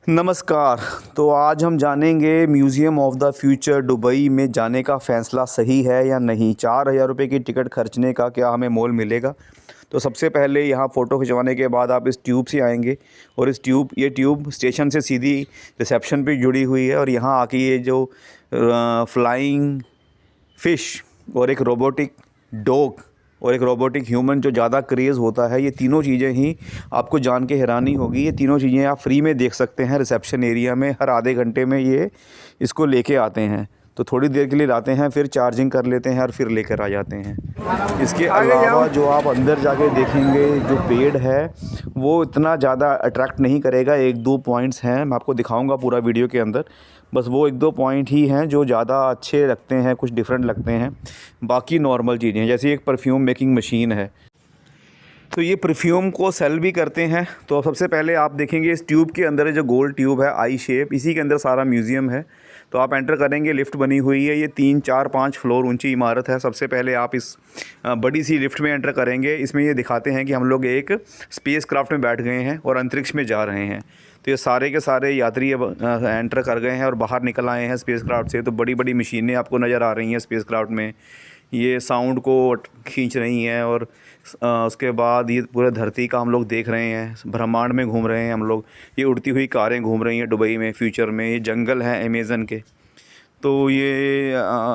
नमस्कार। तो आज हम जानेंगे museum of the future Dubai में जाने का फ़ैसला सही है या नहीं। 4,000 रुपये की टिकट खर्चने का क्या हमें मोल मिलेगा। तो सबसे पहले यहाँ फ़ोटो खिंचवाने के बाद आप इस ट्यूब से आएंगे और ये ट्यूब स्टेशन से सीधी रिसेप्शन पे जुड़ी हुई है। और यहाँ आके ये जो फ्लाइंग फ़िश और एक रोबोटिक डॉग और एक रोबोटिक ह्यूमन जो ज़्यादा क्रेज़ होता है, ये तीनों चीज़ें ही आपको जान के हैरानी होगी। ये तीनों चीज़ें आप फ्री में देख सकते हैं रिसेप्शन एरिया में। हर आधे घंटे में ये इसको लेके आते हैं, तो थोड़ी देर के लिए लाते हैं, फिर चार्जिंग कर लेते हैं और फिर लेकर आ जाते हैं। इसके अलावा जो आप अंदर जाके देखेंगे, जो पेड़ है वो इतना ज़्यादा अट्रैक्ट नहीं करेगा। एक दो पॉइंट्स हैं, मैं आपको दिखाऊंगा पूरा वीडियो के अंदर। बस वो एक दो पॉइंट ही हैं जो ज़्यादा अच्छे लगते हैं, कुछ डिफरेंट लगते हैं। बाकी नॉर्मल चीज़ें हैं, जैसे एक परफ्यूम मेकिंग मशीन है, तो ये परफ्यूम को सेल भी करते हैं। तो सबसे पहले आप देखेंगे इस ट्यूब के अंदर जो गोल ट्यूब है आई शेप, इसी के अंदर सारा म्यूज़ियम है। तो आप एंटर करेंगे, लिफ्ट बनी हुई है, ये 3 4 5 फ्लोर ऊंची इमारत है। सबसे पहले आप इस बड़ी सी लिफ्ट में एंटर करेंगे। इसमें ये दिखाते हैं कि हम लोग एक स्पेस क्राफ्ट में बैठ गए हैं और अंतरिक्ष में जा रहे हैं। तो ये सारे के सारे यात्री अब एंटर कर गए हैं और बाहर निकल आए हैं स्पेस क्राफ्ट से। तो बड़ी बड़ी मशीनें आपको नज़र आ रही हैं स्पेस क्राफ्ट में, ये साउंड को खींच रही हैं। और उसके बाद ये पूरे धरती का हम लोग देख रहे हैं, ब्रह्मांड में घूम रहे हैं हम लोग। ये उड़ती हुई कारें घूम रही हैं दुबई में फ्यूचर में। ये जंगल हैं अमेज़न के, तो ये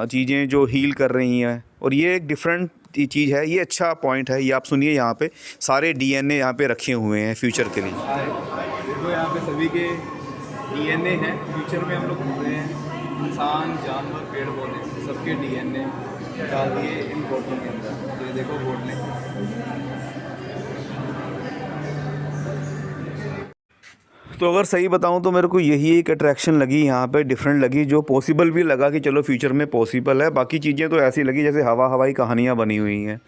चीज़ें जो हील कर रही हैं। और ये एक डिफरेंट चीज़ है, ये अच्छा पॉइंट है। ये आप सुनिए, यहाँ पे सारे डीएनए यहाँ पे रखे हुए हैं फ्यूचर के लिए। देखो यहाँ पे सभी के डीएनए हैं। फ्यूचर में हम लोग घूम रहे हैं, इंसान, जानवर, पेड़ पौधे, सबके डीएनए डाल दिए इन बोतलों के अंदर। ये देखो बोतलें। तो अगर सही बताऊं तो मेरे को यही एक अट्रैक्शन लगी यहाँ पे, डिफरेंट लगी, जो पॉसिबल भी लगा कि चलो फ्यूचर में पॉसिबल है। बाकी चीज़ें तो ऐसी लगी जैसे हवाई कहानियाँ बनी हुई हैं।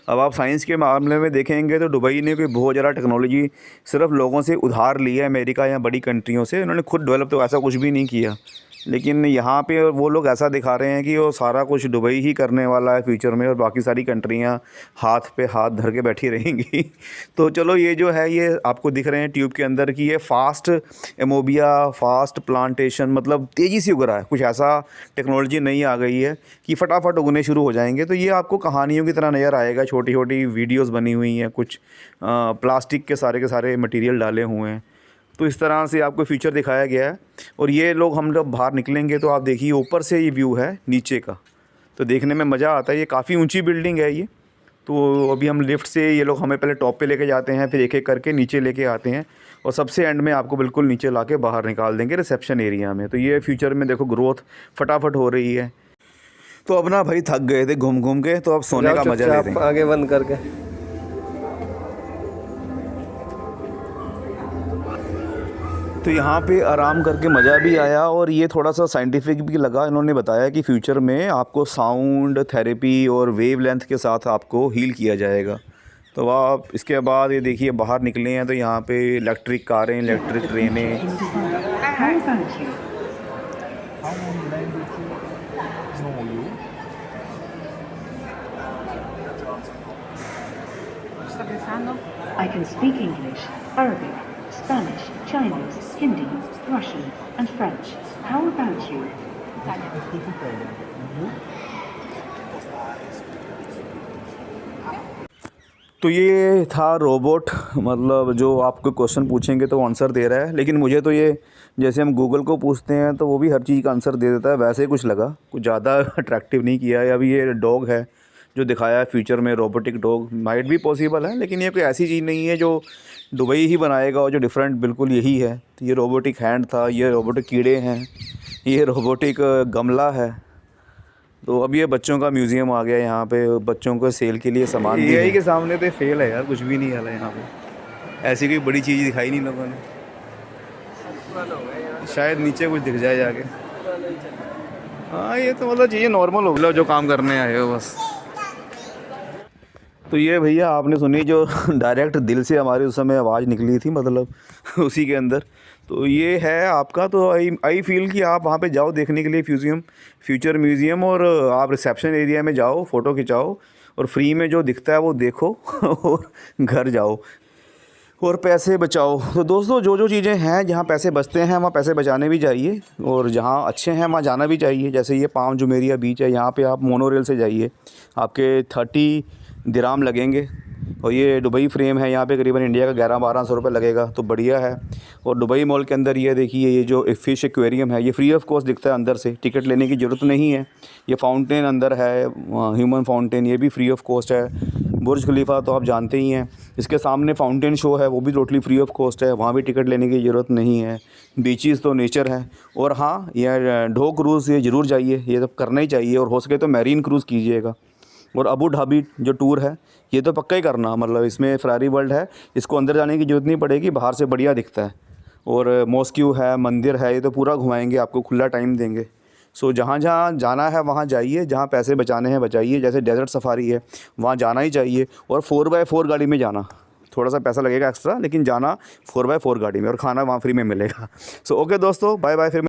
अब आप साइंस के मामले में देखेंगे तो दुबई ने कोई बहुत ज़्यादा टेक्नोलॉजी सिर्फ लोगों से उधार ली है, अमेरिका या बड़ी कंट्रियों से। उन्होंने खुद डेवलप तो ऐसा कुछ भी नहीं किया। लेकिन यहाँ पे वो लोग ऐसा दिखा रहे हैं कि वो सारा कुछ दुबई ही करने वाला है फ्यूचर में, और बाकी सारी कंट्रियाँ हाथ पे हाथ धर के बैठी रहेंगी। तो चलो, ये जो है ये आपको दिख रहे हैं ट्यूब के अंदर की ये फास्ट एमोबिया, फास्ट प्लांटेशन, मतलब तेज़ी से उग रहा है। कुछ ऐसा टेक्नोलॉजी नई आ गई है कि फटाफट उगने शुरू हो जाएंगे। तो ये आपको कहानियों की तरह नज़र आएगा। छोटी छोटी वीडियोस बनी हुई हैं, कुछ प्लास्टिक के सारे मटेरियल डाले हुए हैं। तो इस तरह से आपको फ्यूचर दिखाया गया है। और ये लोग, हम लोग बाहर निकलेंगे तो आप देखिए ऊपर से ये व्यू है नीचे का, तो देखने में मज़ा आता है। ये काफ़ी ऊंची बिल्डिंग है ये। तो अभी हम लिफ्ट से, ये लोग हमें पहले टॉप पे लेके जाते हैं, फिर एक एक करके नीचे लेके आते हैं, और सबसे एंड में आपको बिल्कुल नीचे ला के बाहर निकाल देंगे रिसेप्शन एरिया में। तो ये फ्यूचर में देखो ग्रोथ फटाफट हो रही है। तो अब ना भाई थक गए थे घूम घूम के, तो अब सोने का मज़ा लेते हैं। आगे बंद करके। तो यहाँ पे आराम करके मज़ा भी आया, और ये थोड़ा सा साइंटिफिक भी लगा। इन्होंने बताया कि फ्यूचर में आपको साउंड थेरेपी और वेव लेंथ के साथ आपको हील किया जाएगा। तो आप इसके बाद ये देखिए बाहर निकले हैं तो यहाँ पे इलेक्ट्रिक कारें, इलेक्ट्रिक ट्रेनें। I can speak English, Arabic, Spanish, Chinese, Hindi, Russian, and French. How about you? तो ये था रोबोट, मतलब जो आपको क्वेश्चन पूछेंगे तो आंसर दे रहा है। लेकिन मुझे तो ये, जैसे हम गूगल को पूछते हैं तो वो भी हर चीज़ का आंसर दे देता है, वैसे ही कुछ लगा। कुछ ज़्यादा अट्रैक्टिव नहीं किया है। अभी ये डॉग है जो दिखाया है फ्यूचर में, रोबोटिक डॉग माइट भी पॉसिबल है, लेकिन ये कोई ऐसी चीज़ नहीं है जो दुबई ही बनाएगा और जो डिफरेंट बिल्कुल यही है। तो ये रोबोटिक हैंड था, ये रोबोटिक कीड़े हैं, ये रोबोटिक गमला है। तो अब ये बच्चों का म्यूज़ियम आ गया यहाँ पे, बच्चों को सेल के लिए सामान भी है। AI के सामने तो फेल है यार, कुछ भी नहीं है यहाँ पे। ऐसी कोई बड़ी चीज़ दिखाई नहीं लोगों ने। शायद नीचे कुछ दिख जाए जाके। हाँ, ये तो मतलब चीज़ें नॉर्मल हो गया, जो काम करने आए हो बस। तो ये भैया आपने सुनी जो डायरेक्ट दिल से हमारे उस समय आवाज़ निकली थी, मतलब उसी के अंदर। तो ये है आपका। तो आई फील कि आप वहाँ पे जाओ देखने के लिए फ्यूचर म्यूज़ियम, और आप रिसेप्शन एरिया में जाओ, फ़ोटो खिंचाओ, और फ्री में जो दिखता है वो देखो और घर जाओ। और पैसे बचाओ। तो दोस्तों जो जो चीज़ें हैं जहाँ पैसे बचते हैं वहाँ पैसे बचाने भी चाहिए, और जहाँ अच्छे हैं वहाँ जाना भी चाहिए। जैसे ये पाम जुमेरिया बीच है, यहाँ पे आप मोनोरेल से जाइए, आपके 30 दिराम लगेंगे। और ये दुबई फ्रेम है, यहाँ पे करीबन इंडिया का 1100-1200 रुपये लगेगा, तो बढ़िया है। और दुबई मॉल के अंदर ये देखिए, ये जो फ़िश एक्वेरियम है ये फ्री ऑफ कॉस्ट दिखता है अंदर से, टिकट लेने की ज़रूरत नहीं है। ये फाउंटेन अंदर है, ह्यूमन फाउंटेन, ये भी फ्री ऑफ कॉस्ट है। बुर्ज खलीफा तो आप जानते ही हैं, इसके सामने फाउंटेन शो है, वो भी टोटली फ्री ऑफ कॉस्ट है, वहाँ भी टिकट लेने की ज़रूरत नहीं है। बीचेस तो नेचर है। और हाँ, ये ढो क्रूज़ ये ज़रूर जाइए, ये तो करना ही चाहिए, और हो सके तो मैरीन क्रूज़ कीजिएगा। और अबू धाबी जो टूर है ये तो पक्का ही करना, मतलब इसमें फरारी वर्ल्ड है, इसको अंदर जाने की ज़रूरत नहीं पड़ेगी, बाहर से बढ़िया दिखता है। और मॉस्क्यू है, मंदिर है, ये तो पूरा घुमाएंगे, आपको खुला टाइम देंगे। सो जहाँ जहाँ जाना है वहाँ जाइए, जहाँ पैसे बचाने हैं बचाइए। जैसे डेजर्ट सफारी है, वहाँ जाना ही चाहिए। और 4x4 गाड़ी में जाना, थोड़ा सा पैसा लगेगा एक्स्ट्रा, लेकिन जाना 4x4 गाड़ी में, और खाना वहाँ फ्री में मिलेगा। सो ओके दोस्तों, बाय बाय। फिर